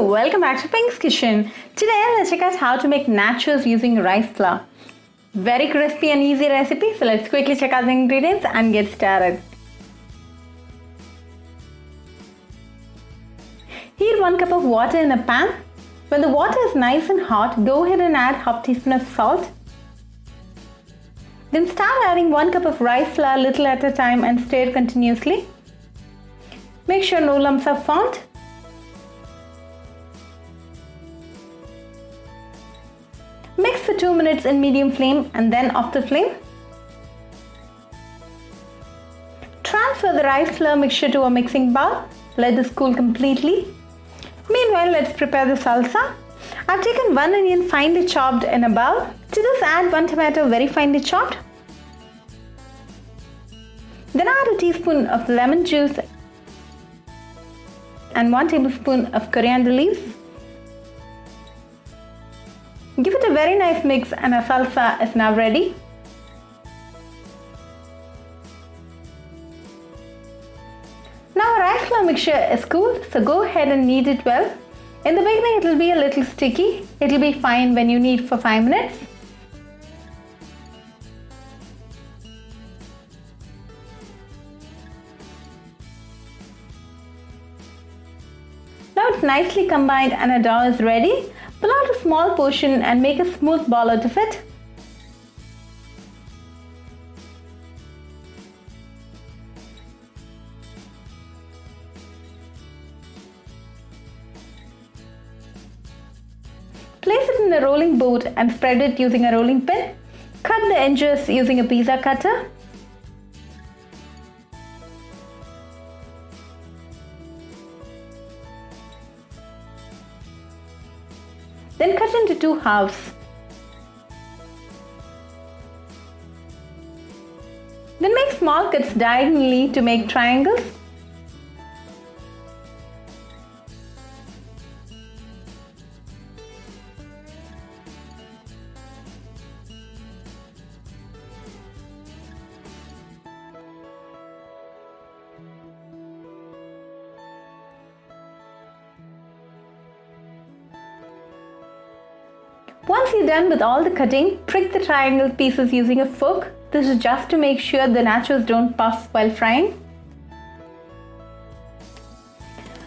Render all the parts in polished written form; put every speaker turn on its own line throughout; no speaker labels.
welcome back to Pink's Kitchen. Today let's check out how to make nachos using rice flour. Very crispy and easy recipe, so let's quickly check out the ingredients and get started. Heat 1 cup of water in a pan. When the water is nice and hot, go ahead and add half teaspoon of salt. Then start adding 1 cup of rice flour little at a time and stir continuously. Make sure no lumps are formed. Mix for 2 minutes in medium flame and then off the flame. Transfer the rice flour mixture to a mixing bowl. Let this cool completely. Meanwhile, let's prepare the salsa. I've taken 1 onion finely chopped in a bowl. To this, add 1 tomato very finely chopped. Then add a teaspoon of lemon juice and 1 tablespoon of coriander leaves. Give it a very nice mix and our salsa is now ready. Now our rice flour mixture is cool, so go ahead and knead it well. In the beginning it will be a little sticky. It will be fine when you knead for 5 minutes. Now it's nicely combined and our dough is ready. Pull out a small portion and make a smooth ball out of it. Place it in a rolling board and spread it using a rolling pin. Cut the edges using a pizza cutter. Then cut into 2 halves. Then make small cuts diagonally to make triangles. Once you're done with all the cutting, prick the triangle pieces using a fork. This is just to make sure the nachos don't puff while frying.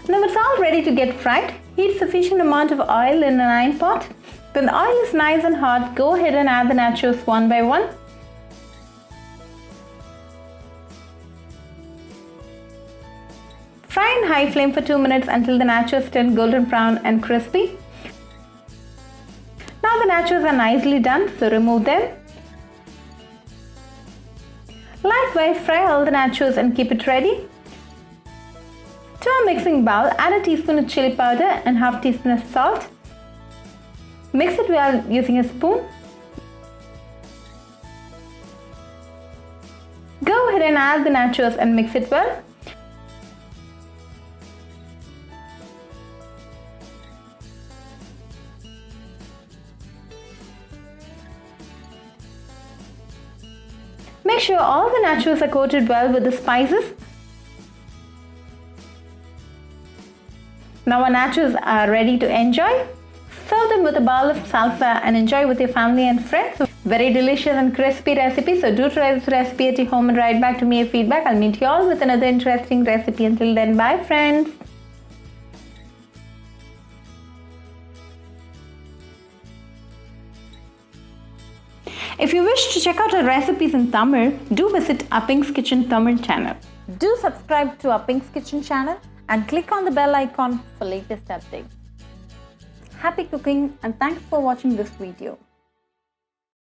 Now it's all ready to get fried. Heat sufficient amount of oil in an iron pot. When the oil is nice and hot, go ahead and add the nachos one by one. Fry in high flame for 2 minutes until the nachos turn golden brown and crispy. Now the nachos are nicely done, so remove them. Likewise, fry all the nachos and keep it ready. To a mixing bowl, add a teaspoon of chili powder and half teaspoon of salt. Mix it well using a spoon. Go ahead and add the nachos and mix it well. Make sure all the nachos are coated well with the spices. Now our nachos are ready to enjoy. Serve them with a bowl of salsa and enjoy with your family and friends. Very delicious and crispy recipe, so do try this recipe at your home and write back to me your feedback. I'll meet you all with another interesting recipe. Until then, bye friends. If you wish to check out our recipes in Tamil, do visit our Pink's Kitchen Tamil channel. Do subscribe to our Pink's Kitchen channel and click on the bell icon for latest updates. Happy cooking and thanks for watching this video.